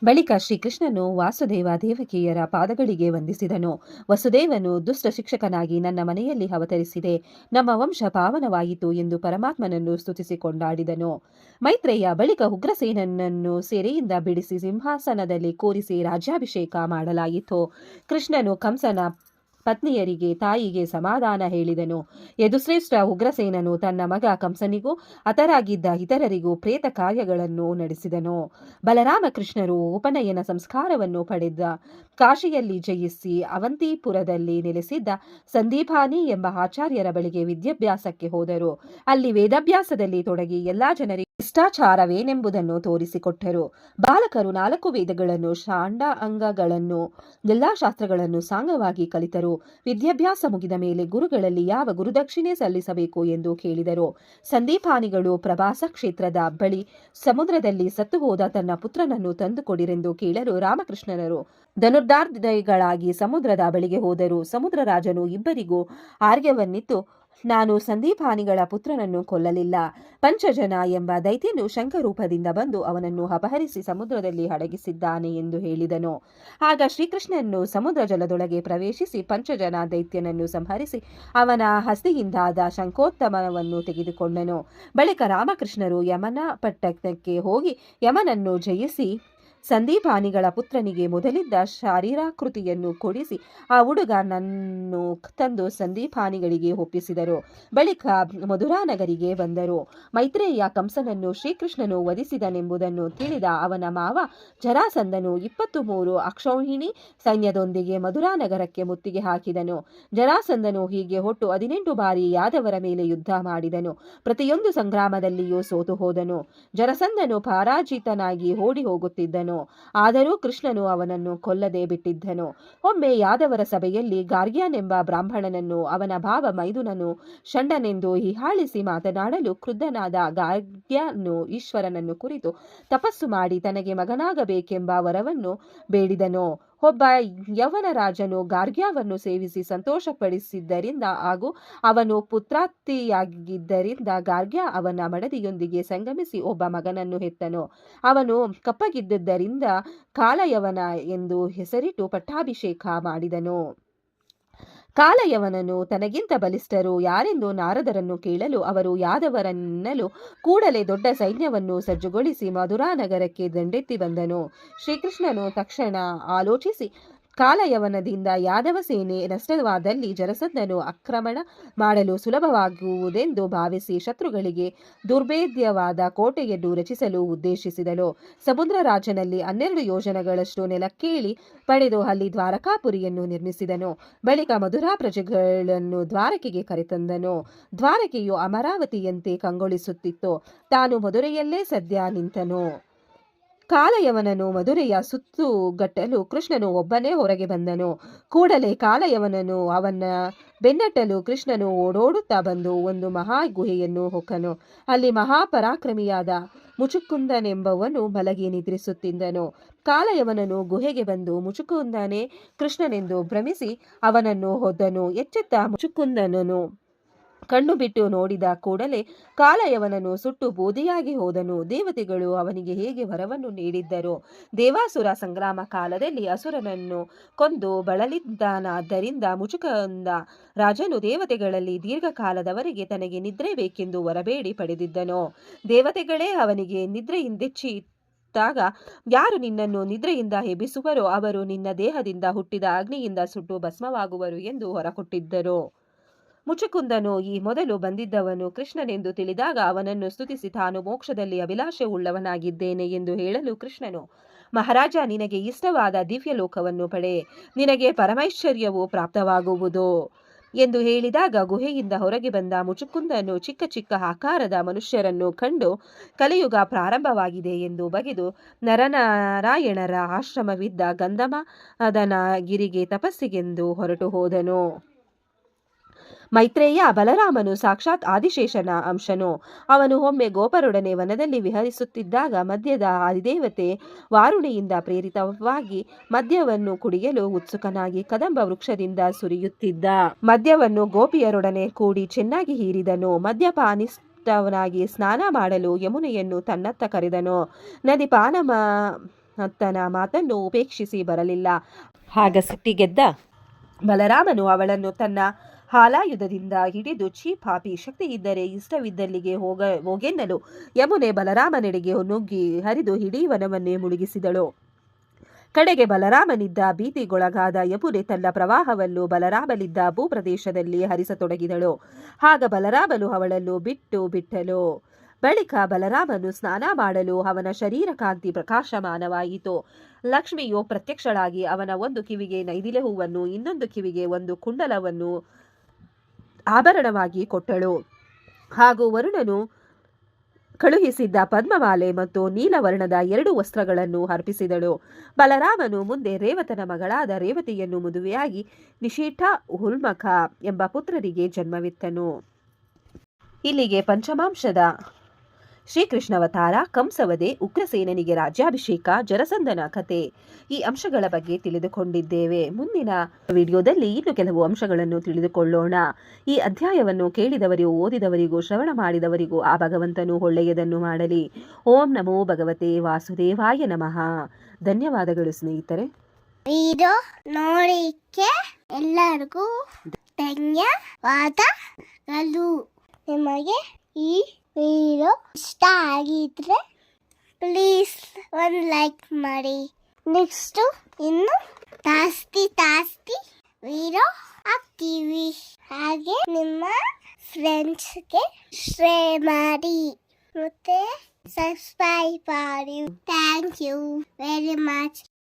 ಬಳಿಕ ಶ್ರೀಕೃಷ್ಣನು ವಾಸುದೇವ ದೇವಕಿಯರ ಪಾದಗಳಿಗೆ ವಂದಿಸಿದನು. ವಸುದೇವನು ದುಷ್ಟ ಶಿಕ್ಷಕನಾಗಿ ನನ್ನ ಮನೆಯಲ್ಲಿ ಅವತರಿಸಿದೆ, ನಮ್ಮ ವಂಶ ಪಾವನವಾಯಿತು ಎಂದು ಪರಮಾತ್ಮನನ್ನು ಸ್ತುತಿಸಿ ಕೊಂಡಾಡಿದನು. ಮೈತ್ರೇಯ ಬಳಿಕ ಉಗ್ರಸೇನನನ್ನು ಸೆರೆಯಿಂದ ಬಿಡಿಸಿ ಸಿಂಹಾಸನದಲ್ಲಿ ಕೂರಿಸಿ ರಾಜ್ಯಾಭಿಷೇಕ ಮಾಡಲಾಯಿತು. ಕೃಷ್ಣನು ಕಂಸನ ಪತ್ನಿಯರಿಗೆ ತಾಯಿಗೆ ಸಮಾಧಾನ ಹೇಳಿದನು. ಯದುಶ್ರೇಷ್ಠ ಉಗ್ರಸೇನನು ತನ್ನ ಮಗ ಕಂಸನಿಗೂ ಹತರಾಗಿದ್ದ ಇತರರಿಗೂ ಪ್ರೇತ ಕಾರ್ಯಗಳನ್ನು ನಡೆಸಿದನು. ಬಲರಾಮಕೃಷ್ಣರು ಉಪನಯನ ಸಂಸ್ಕಾರವನ್ನು ಪಡೆದ ಕಾಶಿಯಲ್ಲಿ ಜಯಿಸಿ ಅವಂತಿಪುರದಲ್ಲಿ ನೆಲೆಸಿದ್ದ ಸಂದೀಪಾನಿ ಎಂಬ ಆಚಾರ್ಯರ ಬಳಿಗೆ ವಿದ್ಯಾಭ್ಯಾಸಕ್ಕೆ ಹೋದರು. ಅಲ್ಲಿ ವೇದಾಭ್ಯಾಸದಲ್ಲಿ ತೊಡಗಿ ಎಲ್ಲಾ ಜನರಿಗೆ ಶಿಷ್ಟಾಚಾರವೇನೆಂಬುದನ್ನು ತೋರಿಸಿಕೊಟ್ಟರು. ಬಾಲಕರು 4 ವೇದಗಳನ್ನು, ಷಾಂಡ ಅಂಗಗಳನ್ನು, ಎಲ್ಲಾ ಶಾಸ್ತ್ರಗಳನ್ನು ಸಾಂಗವಾಗಿ ಕಲಿತರು. ವಿದ್ಯಾಭ್ಯಾಸ ಮುಗಿದ ಮೇಲೆ ಗುರುಗಳಲ್ಲಿ ಯಾವ ಗುರುದಕ್ಷಿಣೆ ಸಲ್ಲಿಸಬೇಕು ಎಂದು ಕೇಳಿದರು. ಸಂದೀಪಾನಿಗಳು ಪ್ರಭಾಸ ಕ್ಷೇತ್ರದ ಬಳಿ ಸಮುದ್ರದಲ್ಲಿ ಸತ್ತು ಹೋದ ತನ್ನ ಪುತ್ರನನ್ನು ತಂದುಕೊಡಿರೆಂದು ಕೇಳಲು ರಾಮಕೃಷ್ಣರು ಧನುರ್ಧಾರ್ಧಿಗಳಾಗಿ ಸಮುದ್ರದ ಬಳಿಗೆ ಹೋದರು. ಸಮುದ್ರ ರಾಜನು ಇಬ್ಬರಿಗೂ ಆರ್ಯವನ್ನಿತ್ತು, ನಾನು ಸಂದೀಪಾನಿಗಳ ಪುತ್ರನನ್ನು ಕೊಲ್ಲಲಿಲ್ಲ. ಪಂಚಜನ ಎಂಬ ದೈತ್ಯನು ಶಂಖರೂಪದಿಂದ ಬಂದು ಅವನನ್ನು ಅಪಹರಿಸಿ ಸಮುದ್ರದಲ್ಲಿ ಅಡಗಿಸಿದ್ದಾನೆ ಎಂದು ಹೇಳಿದನು. ಆಗ ಶ್ರೀಕೃಷ್ಣನು ಸಮುದ್ರ ಜಲದೊಳಗೆ ಪ್ರವೇಶಿಸಿ ಪಂಚಜನ ದೈತ್ಯನನ್ನು ಸಂಹರಿಸಿ ಅವನ ಹಸ್ತಿಯಿಂದಾದ ಶಂಖೋತ್ತಮವನ್ನು ತೆಗೆದುಕೊಂಡನು. ಬಳಿಕ ರಾಮಕೃಷ್ಣರು ಯಮನ ಪಟ್ಟಣಕ್ಕೆ ಹೋಗಿ ಯಮನನ್ನು ಜಯಿಸಿ ಸಂದೀಪಾನಿಗಳ ಪುತ್ರನಿಗೆ ಮೊದಲಿದ್ದ ಶಾರೀರಾಕೃತಿಯನ್ನು ಕೊಡಿಸಿ ಆ ಹುಡುಗ ನನ್ನು ತಂದು ಸಂದೀಪಾನಿಗಳಿಗೆ ಒಪ್ಪಿಸಿದರು. ಬಳಿಕ ಮಧುರಾನಗರಿಗೆ ಬಂದರು. ಮೈತ್ರೇಯ ಕಂಸನನ್ನು ಶ್ರೀಕೃಷ್ಣನು ವಧಿಸಿದನೆಂಬುದನ್ನು ತಿಳಿದ ಅವನ ಮಾವ ಜರಾಸಂಧನು 23 ಅಕ್ಷೌಹಿಣಿ ಸೈನ್ಯದೊಂದಿಗೆ ಮಧುರಾನಗರಕ್ಕೆ ಮುತ್ತಿಗೆ ಹಾಕಿದನು. ಜರಾಸಂಧನು ಹೀಗೆ ಒಟ್ಟು 18 ಬಾರಿ ಯಾದವರ ಮೇಲೆ ಯುದ್ಧ ಮಾಡಿದನು. ಪ್ರತಿಯೊಂದು ಸಂಗ್ರಾಮದಲ್ಲಿಯೂ ಸೋತು ಹೋದನು. ಜರಾಸಂಧನು ಪರಾಜಿತನಾಗಿ ಓಡಿ ಹೋಗುತ್ತಿದ್ದನು. ಆದರೂ ಕೃಷ್ಣನು ಅವನನ್ನು ಕೊಲ್ಲದೆ ಬಿಟ್ಟಿದ್ದನು. ಒಮ್ಮೆ ಯಾದವರ ಸಭೆಯಲ್ಲಿ ಗಾರ್ಗ್ಯನೆಂಬ ಬ್ರಾಹ್ಮಣನನ್ನು ಅವನ ಭಾವ ಮೈದುನನು ಷಂಡನೆಂದು ಹೀಯಾಳಿಸಿ ಮಾತನಾಡಲು ಕ್ರುದ್ಧನಾದ ಗಾರ್ಗ್ಯನು ಈಶ್ವರನನ್ನು ಕುರಿತು ತಪಸ್ಸು ಮಾಡಿ ತನಗೆ ಮಗನಾಗಬೇಕೆಂಬ ವರವನ್ನು ಬೇಡಿದನು. ಒಬ್ಬ ಯವನ ರಾಜನು ಗಾರ್ಗ್ಯವನ್ನು ಸೇವಿಸಿ ಸಂತೋಷಪಡಿಸಿದ್ದರಿಂದ ಹಾಗೂ ಅವನು ಪುತ್ರಾರ್ಥಿಯಾಗಿದ್ದರಿಂದ ಗಾರ್ಗ್ಯ ಅವನ ಮಡದಿಯೊಂದಿಗೆ ಸಂಗಮಿಸಿ ಒಬ್ಬ ಮಗನನ್ನು ಹೆತ್ತನು. ಅವನು ಕಪ್ಪಗಿದ್ದರಿಂದ ಕಾಲಯವನ ಎಂದು ಹೆಸರಿಟ್ಟು ಪಟ್ಟಾಭಿಷೇಕ ಮಾಡಿದನು. ಕಾಲಯವನನು ತನಗಿಂತ ಬಲಿಷ್ಠರು ಯಾರೆಂದು ನಾರದರನ್ನು ಕೇಳಲು ಅವರು ಯಾದವರೆನ್ನಲು ಕೂಡಲೇ ದೊಡ್ಡ ಸೈನ್ಯವನ್ನು ಸಜ್ಜುಗೊಳಿಸಿ ಮಧುರಾನಗರಕ್ಕೆ ದಂಡೆತ್ತಿ ಬಂದನು. ಶ್ರೀಕೃಷ್ಣನು ತಕ್ಷಣ ಆಲೋಚಿಸಿ ಕಾಲಯವನದಿಂದ ಯಾದವ ಸೇನೆ ನಷ್ಟವಾದಲ್ಲಿ ಜರಾಸಂಧನು ಆಕ್ರಮಣ ಮಾಡಲು ಸುಲಭವಾಗುವುದೆಂದು ಭಾವಿಸಿ ಶತ್ರುಗಳಿಗೆ ದುರ್ಭೇದ್ಯವಾದ ಕೋಟೆಯನ್ನು ರಚಿಸಲು ಉದ್ದೇಶಿಸಿದನು. ಸಮುದ್ರ ರಾಜನಲ್ಲಿ 12 ಯೋಜನಗಳಷ್ಟು ನೆಲಕ್ಕೇಳಿ ಪಡೆದು ಅಲ್ಲಿ ದ್ವಾರಕಾಪುರಿಯನ್ನು ನಿರ್ಮಿಸಿದನು. ಬಳಿಕ ಮಧುರಾ ಪ್ರಜೆಗಳನ್ನು ದ್ವಾರಕೆಗೆ ಕರೆತಂದನು. ದ್ವಾರಕೆಯು ಅಮರಾವತಿಯಂತೆ ಕಂಗೊಳಿಸುತ್ತಿತ್ತು. ತಾನು ಮಧುರೆಯಲ್ಲೇ ಸದ್ಯ ನಿಂತನು. ಕಾಲಯವನನು ಮಧುರೆಯ ಸುತ್ತುಗಟ್ಟಲು ಕೃಷ್ಣನು ಒಬ್ಬನೇ ಹೊರಗೆ ಬಂದನು. ಕೂಡಲೇ ಕಾಲಯವನನು ಅವನ ಬೆನ್ನಟ್ಟಲು ಕೃಷ್ಣನು ಓಡೋಡುತ್ತಾ ಬಂದು ಒಂದು ಮಹಾ ಗುಹೆಯನ್ನು ಹೊಕ್ಕನು. ಅಲ್ಲಿ ಮಹಾಪರಾಕ್ರಮಿಯಾದ ಮುಚುಕುಂದನೆಂಬವನು ಮಲಗಿ ನಿದ್ರಿಸುತ್ತಿದ್ದನು. ಕಾಲಯವನನು ಗುಹೆಗೆ ಬಂದು ಮುಚುಕುಂದನೇ ಕೃಷ್ಣನೆಂದು ಭ್ರಮಿಸಿ ಅವನನ್ನು ಹೊದ್ದನು. ಎಚ್ಚೆತ್ತ ಮುಚುಕುಂದನನು ಕಣ್ಣು ಬಿಟ್ಟು ನೋಡಿದ ಕೂಡಲೇ ಕಾಲಯವನನು ಸುಟ್ಟು ಬೂದಿಯಾಗಿ ಹೋದನು. ದೇವತೆಗಳು ಅವನಿಗೆ ಹೇಗೆ ವರವನ್ನು ನೀಡಿದ್ದರು. ದೇವಾಸುರ ಸಂಗ್ರಾಮ ಕಾಲದಲ್ಲಿ ಅಸುರನನ್ನು ಕೊಂದು ಬಳಲಿದ್ದಾನಾದ್ದರಿಂದ ಮುಚುಕುಂದ ರಾಜನು ದೇವತೆಗಳಲ್ಲಿ ದೀರ್ಘಕಾಲದವರೆಗೆ ತನಗೆ ನಿದ್ರೆ ಬೇಕೆಂದು ವರಬೇಡಿ ಪಡೆದಿದ್ದನು. ದೇವತೆಗಳೇ ಅವನಿಗೆ ನಿದ್ರೆಯಿಂದೆಚ್ಚಿತ್ತಾಗ ಯಾರು ನಿನ್ನನ್ನು ನಿದ್ರೆಯಿಂದ ಎಬ್ಬಿಸುವರೋ ಅವರು ನಿನ್ನ ದೇಹದಿಂದ ಹುಟ್ಟಿದ ಅಗ್ನಿಯಿಂದ ಸುಟ್ಟು ಭಸ್ಮವಾಗುವರು ಎಂದು ಹೊರಕೊಟ್ಟಿದ್ದರು. ಮುಚುಕುಂದನು ಈ ಮೊದಲು ಬಂದಿದ್ದವನು ಕೃಷ್ಣನೆಂದು ತಿಳಿದಾಗ ಅವನನ್ನು ಸ್ತುತಿಸಿ ತಾನು ಮೋಕ್ಷದಲ್ಲಿ ಅಭಿಲಾಷೆಯುಳ್ಳವನಾಗಿದ್ದೇನೆ ಎಂದು ಹೇಳಲು ಕೃಷ್ಣನು, ಮಹಾರಾಜ, ನಿನಗೆ ಇಷ್ಟವಾದ ದಿವ್ಯಲೋಕವನ್ನು ಪಡೆ, ನಿನಗೆ ಪರಮೈಶ್ವರ್ಯವು ಪ್ರಾಪ್ತವಾಗುವುದು ಎಂದು ಹೇಳಿದಾಗ ಗುಹೆಯಿಂದ ಹೊರಗೆ ಬಂದ ಮುಚುಕುಂದನು ಚಿಕ್ಕ ಚಿಕ್ಕ ಆಕಾರದ ಮನುಷ್ಯರನ್ನು ಕಂಡು ಕಲಿಯುಗ ಪ್ರಾರಂಭವಾಗಿದೆ ಎಂದು ಬಗೆದು ನರನಾರಾಯಣರ ಆಶ್ರಮವಿದ್ದ ಗಂಧಮಾದನಗಿರಿಗೆ ತಪಸ್ಸಿಗೆಂದು ಹೊರಟು ಹೋದನು. ಮೈತ್ರೇಯ ಬಲರಾಮನು ಸಾಕ್ಷಾತ್ ಆದಿಶೇಷನ ಅಂಶನು. ಅವನು ಒಮ್ಮೆ ಗೋಪರೊಡನೆ ವನದಲ್ಲಿ ವಿಹರಿಸುತ್ತಿದ್ದಾಗ ಮದ್ಯದ ಅಧಿದೇವತೆ ವಾರುಣಿಯಿಂದ ಪ್ರೇರಿತವಾಗಿ ಮದ್ಯವನ್ನು ಕುಡಿಯಲು ಉತ್ಸುಕನಾಗಿ ಕದಂಬ ವೃಕ್ಷದಿಂದ ಸುರಿಯುತ್ತಿದ್ದ ಮದ್ಯವನ್ನು ಗೋಪಿಯರೊಡನೆ ಕೂಡಿ ಚೆನ್ನಾಗಿ ಹೀರಿದನು. ಮದ್ಯಪಾನಿಷ್ಠವನಾಗಿ ಸ್ನಾನ ಮಾಡಲು ಯಮುನೆಯನ್ನು ತನ್ನತ್ತ ಕರೆದನು. ನದಿ ಪಾನಮತ್ತನ ಮಾತನ್ನು ಉಪೇಕ್ಷಿಸಿ ಬರಲಿಲ್ಲ. ಆಗ ಸಿಟ್ಟಿಗೆದ್ದ ಬಲರಾಮನು ಅವಳನ್ನು ತನ್ನ ಹಾಲಾಯುಧದಿಂದ ಹಿಡಿದು ಛೀ ಪಾಪಿ, ಶಕ್ತಿ ಇದ್ದರೆ ಇಷ್ಟವಿದ್ದಲ್ಲಿಗೆ ಹೋಗೆನ್ನಲು ಯಮುನೆ ಬಲರಾಮನೆಡೆಗೆ ನುಗ್ಗಿ ಹರಿದು ಇಡೀ ವನವನ್ನೇ ಮುಳುಗಿಸಿದಳು. ಕಡೆಗೆ ಬಲರಾಮನಿದ್ದ ಭೀತಿಗೊಳಗಾದ ಯಮುನೆ ತನ್ನ ಪ್ರವಾಹವನ್ನು ಬಲರಾಮನಿದ್ದ ಭೂಪ್ರದೇಶದಲ್ಲಿ ಹರಿಸತೊಡಗಿದಳು. ಆಗ ಬಲರಾಮನು ಅವಳನ್ನು ಬಿಟ್ಟಳು. ಬಳಿಕ ಬಲರಾಮನು ಸ್ನಾನ ಮಾಡಲು ಅವನ ಶರೀರ ಕಾಂತಿ ಪ್ರಕಾಶಮಾನವಾಯಿತು. ಲಕ್ಷ್ಮಿಯು ಪ್ರತ್ಯಕ್ಷಳಾಗಿ ಅವನ ಒಂದು ಕಿವಿಗೆ ನೈದಿಲೆ ಹೂವನ್ನು ಇನ್ನೊಂದು ಕಿವಿಗೆ ಒಂದು ಕುಂಡಲವನ್ನು ಆಭರಣವಾಗಿ ಕೊಟ್ಟಳು. ಹಾಗೂ ವರುಣನು ಕಳುಹಿಸಿದ್ದ ಪದ್ಮಮಾಲೆ ಮತ್ತು ನೀಲವರ್ಣದ 2 ವಸ್ತ್ರಗಳನ್ನು ಅರ್ಪಿಸಿದಳು. ಬಲರಾಮನು ಮುಂದೆ ರೇವತನ ಮಗಳಾದ ರೇವತಿಯನ್ನು ಮದುವೆಯಾಗಿ ನಿಷೇಠ ಹುಲ್ಮಖ ಎಂಬ ಪುತ್ರರಿಗೆ ಜನ್ಮವಿತ್ತನು. ಇಲ್ಲಿಗೆ ಪಂಚಮಾಂಶದ ಶ್ರೀಕೃಷ್ಣಾವತಾರ, ಕಂಸವಧೆ, ಉಗ್ರಸೇನನಿಗೆ ರಾಜ್ಯಾಭಿಷೇಕ, ಜರಾಸಂಧನ ಕಥೆ ಈ ಅಂಶಗಳ ಬಗ್ಗೆ ತಿಳಿದುಕೊಂಡಿದ್ದೇವೆ. ಮುಂದಿನ ವಿಡಿಯೋದಲ್ಲಿ ಇನ್ನು ಕೆಲವು ಅಂಶಗಳನ್ನು ತಿಳಿದುಕೊಳ್ಳೋಣ. ಈ ಅಧ್ಯಾಯವನ್ನು ಕೇಳಿದವರಿಗೂ ಓದಿದವರಿಗೂ ಶ್ರವಣ ಮಾಡಿದವರಿಗೂ ಆ ಭಗವಂತನು ಒಳ್ಳೆಯದನ್ನು ಮಾಡಲಿ. ಓಂ ನಮೋ ಭಗವತೆ ವಾಸುದೇವಾಯ ನಮಃ. ಧನ್ಯವಾದಗಳು ಸ್ನೇಹಿತರೆ. ವಿಡಿಯೋ ನೋಡಿಕ್ಕೆ ಎಲ್ಲರಿಗೂ ಧನ್ಯವಾದಗಳು. ನಿಮಗೆ ಈ ವಿಡಿಯೋ ಇಷ್ಟ ಆಗಿದ್ರೆ ಪ್ಲೀಸ್ ಒಂದು ಲೈಕ್ ಮಾಡಿ. ನೆಕ್ಸ್ಟು ಇನ್ನು ಜಾಸ್ತಿ ವಿಡಿಯೋ ಹಾಕ್ತೀವಿ. ಹಾಗೆ ನಿಮ್ಮ ಫ್ರೆಂಡ್ಸ್ಗೆ ಶೇರ್ ಮಾಡಿ ಮತ್ತೆ ಸಬ್ಸ್ಕ್ರೈಬ್ ಮಾಡಿ. Thank you very much.